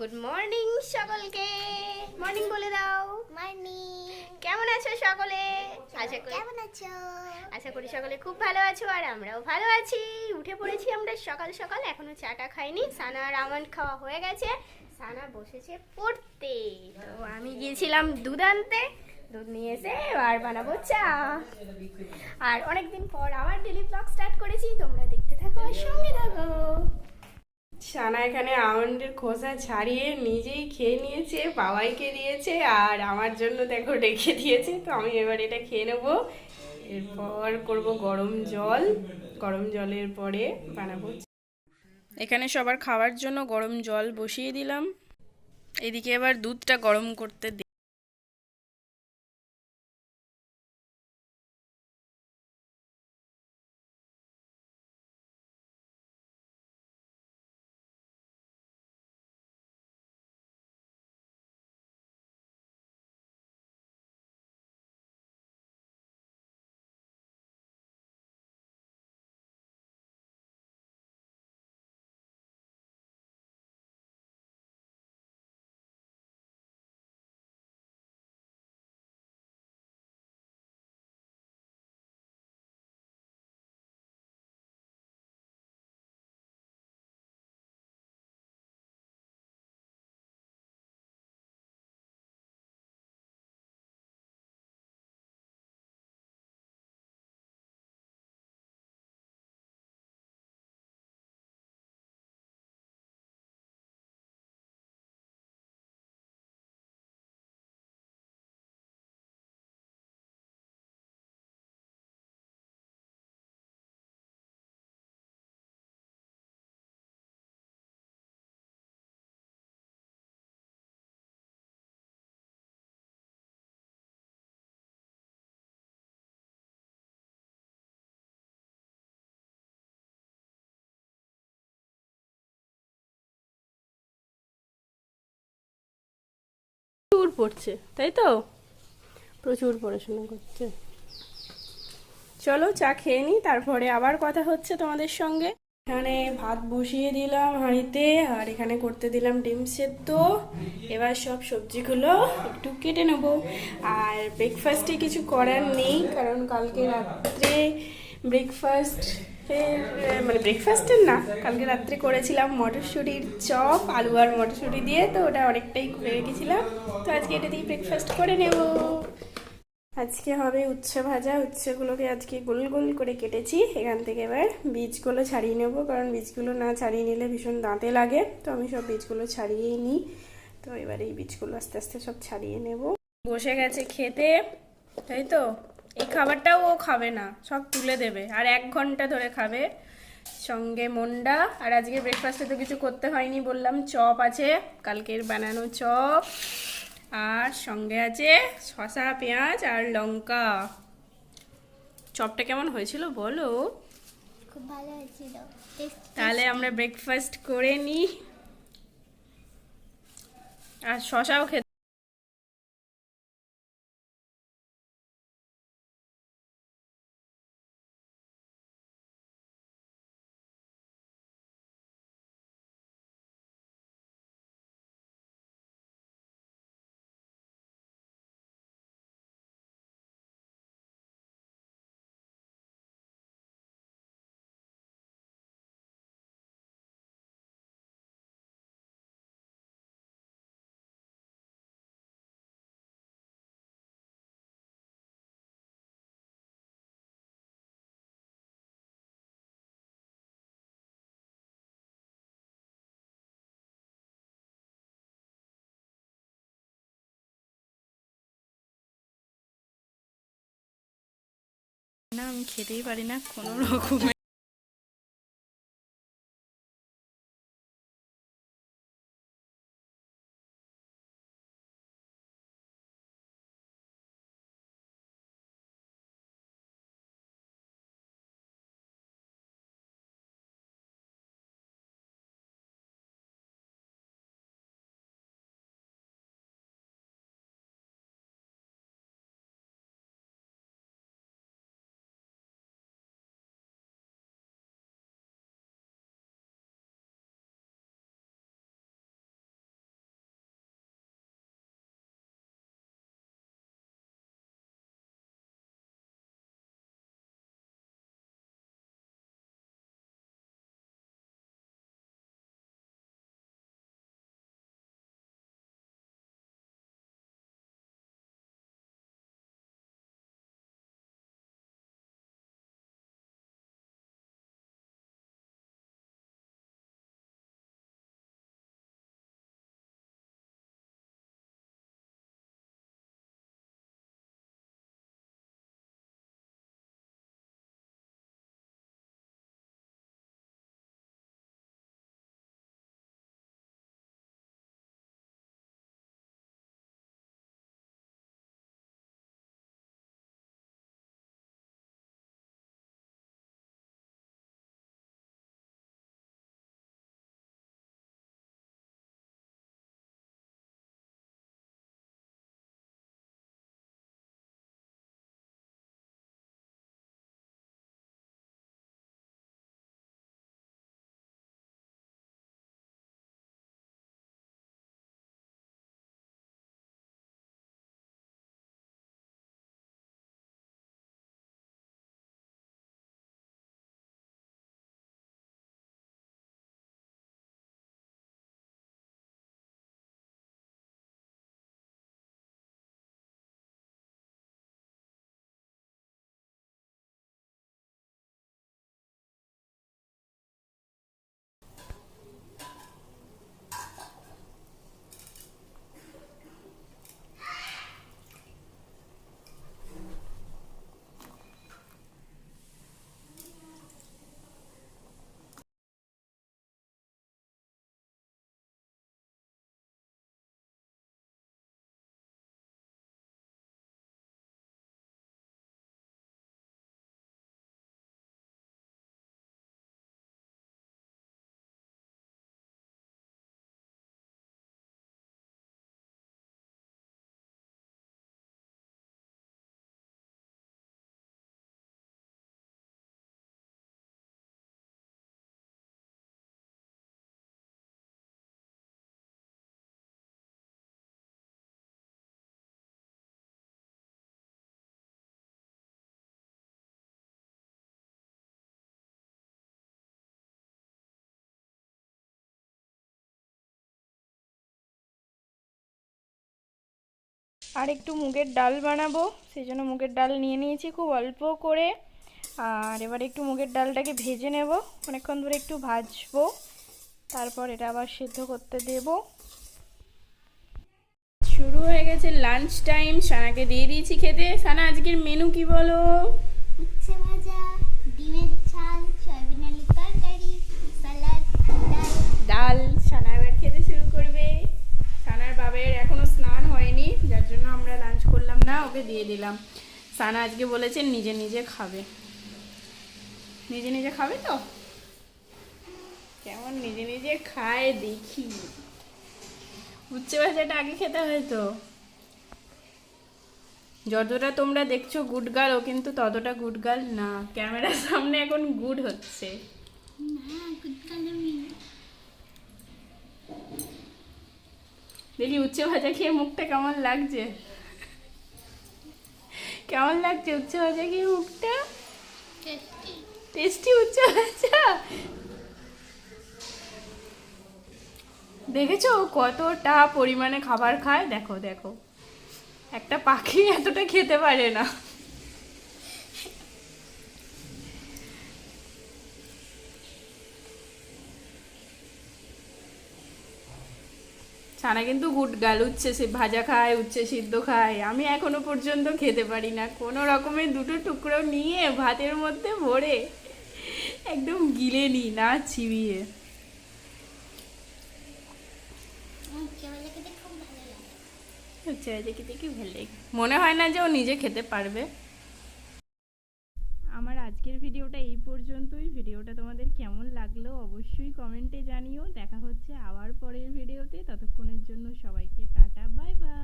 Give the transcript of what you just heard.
Good morning সকলকে। Morning বলে দাও। মর্নিং। কেমন আছো সকলে? কেমন আছো? আশা করি সকলে খুব ভালো আছো, আর আমরাও ভালো আছি। উঠে পড়েছি আমরা সকাল সকাল, এখনো চাটা খাইনি। সানা আর আমন্ড খাওয়া হয়ে গেছে, সানা বসেছে পড়তে। তো আমি গিয়েছিলাম দুধ আনতে, দুধ নিয়ে এসে আর বানাবো চা। আর অনেকদিন পর আবার ডেলি ব্লগ স্টার্ট করেছি, তোমরা দেখতে থাকো আর সঙ্গে থাকো। সানা এখানে আমন্ডের খোসা ছাড়িয়ে নিজেই খেয়ে নিয়েছে, বাবাইকে দিয়েছে, আর আমার জন্য দেখো রেখে দিয়েছে। তো আমি এবার এটা খেয়ে নেবো, এরপর করব গরম জল। গরম জলের পরে বানাবো। এখানে সবার খাওয়ার জন্য গরম জল বসিয়ে দিলাম, এদিকে এবার দুধটা গরম করতে দিই। প্রচুর পড়ছে, তাই তো? প্রচুর পড়াশোনা করছে। চলো চা খেয়ে নিই, তারপরে আবার কথা হচ্ছে তোমাদের সঙ্গে। এখানে ভাত বসিয়ে দিলাম হাঁড়িতে, আর এখানে করতে দিলাম ডিম সেদ্ধ। এবার সব সবজিগুলো একটু কেটে নেব। আর ব্রেকফাস্টে কিছু করার নেই, কারণ কালকে রাত্রে ব্রেকফাস্ট মানে ব্রেকফাস্টের না, কালকে রাত্রে করেছিলাম মটরশুঁটির চপ, আলু আর মটরশুঁটি দিয়ে, তো ওটা অনেকটাই করে রেখেছিলাম। তো আজকে এটা দিয়ে ব্রেকফাস্ট করে নেব। আজকে হবে উচ্ছে ভাজা। উচ্ছেগুলোকে আজকে গোল গোল করে কেটেছি। এখান থেকে এবার বীজগুলো ছাড়িয়ে নেব, কারণ বীজগুলো না ছাড়িয়ে নিলে ভীষণ দাঁতে লাগে। তো আমি সব বীজগুলো ছাড়িয়েই নিই। তো এবার এই বীজগুলো আস্তে আস্তে সব ছাড়িয়ে নেব। বসে গেছে খেতে, তাই তো? এই খাবারটাও ও খাবে না, সব তুলে দেবে, আর 1 ঘন্টা ধরে খাবে। সঙ্গে মন্ডা। আর আজকে ব্রেকফাস্টে তো কিছু করতে হয়নি, বললাম চপ আছে, কালকের বানানো চপ। আর সঙ্গে আছে শসা, পেঁয়াজ আর লঙ্কা। চপটা কেমন হয়েছিল বলো? খুব ভালো হয়েছিল। তাহলে আমরা ব্রেকফাস্ট করে নিই। আর শসাও খেতে না, আমি খেতেই পারি না কোনো রকমে। আর একটু মুগের ডাল বানাবো, সেই জন্য মুগের ডাল নিয়ে নিয়েছি খুব অল্প করে। আর এবারে একটু মুগের ডালটাকে ভেজে নেব, অনেকক্ষণ ধরে একটু ভাজবো, তারপর এটা আবার সিদ্ধ করতে দেব। শুরু হয়ে গেছে লাঞ্চ টাইম, সানাকে দিয়ে দিয়েছি খেতে। সানা আজকের মেনু কি বলো? উচ্ছে ভাজা, ডিমের ঝাল, সয়াবিন আলুর তরকারি, স্যালাড, ডাল। ডাল। সানা এবার খেতে শুরু করবে। সানার বাবার এখনো স্নান হয়নি, যার জন্য আমরা লাঞ্চ করলাম না, ওকে দিয়ে দিলাম। সানা আজকে বলেছে নিজে নিজে খাবে, নিজে নিজে খাবে তো। কেমন নিজে নিজে খায় দেখি। উচ্ছে ভাজাটা আগে খেতে হয়তো। যতটা তোমরা দেখছো গুড গার্ল, ও কিন্তু ততটা গুড গার্ল না। ক্যামেরার সামনে এখন গুড হচ্ছে। না, গুড কালামি। দেখি উচ্ছে ভাজা খেয়ে মুখটা কেমন লাগছে, কেমন লাগছে উচ্ছে ভাজা খেয়ে মুখটা? টেস্টি। টেস্টি উচ্ছে ভাজা। দেখেছো ও কতটা পরিমাণে খাবার খায়? দেখো দেখো, একটা পাখি এতটা খেতে পারে না। ছানা কিন্তু গুড গাল, উচ্ছে ভাজা খায়, উচ্ছে সিদ্ধ খায়। আমি এখনো পর্যন্ত খেতে পারি না। কোনো রকমের দুটো টুকরো নিয়ে ভাতের মধ্যে ভরে একদম গিলে নিই, না চিবিয়ে। উচ্ছে ভাজা খেতে খুব ভালো লাগে। উচ্ছে ভাজা খেতে কি ভালো লাগে। মনে হয় না যে ও নিজে খেতে পারবে। আমার আজকের ভিডিওটা এই পর্যন্তই। ভিডিওটা তোমাদের কেমন লাগলো অবশ্যই কমেন্টে জানিও। দেখা হচ্ছে আবার পরের ভিডিওতে। ততক্ষণের জন্য সবাইকে টাটা, বাই বাই।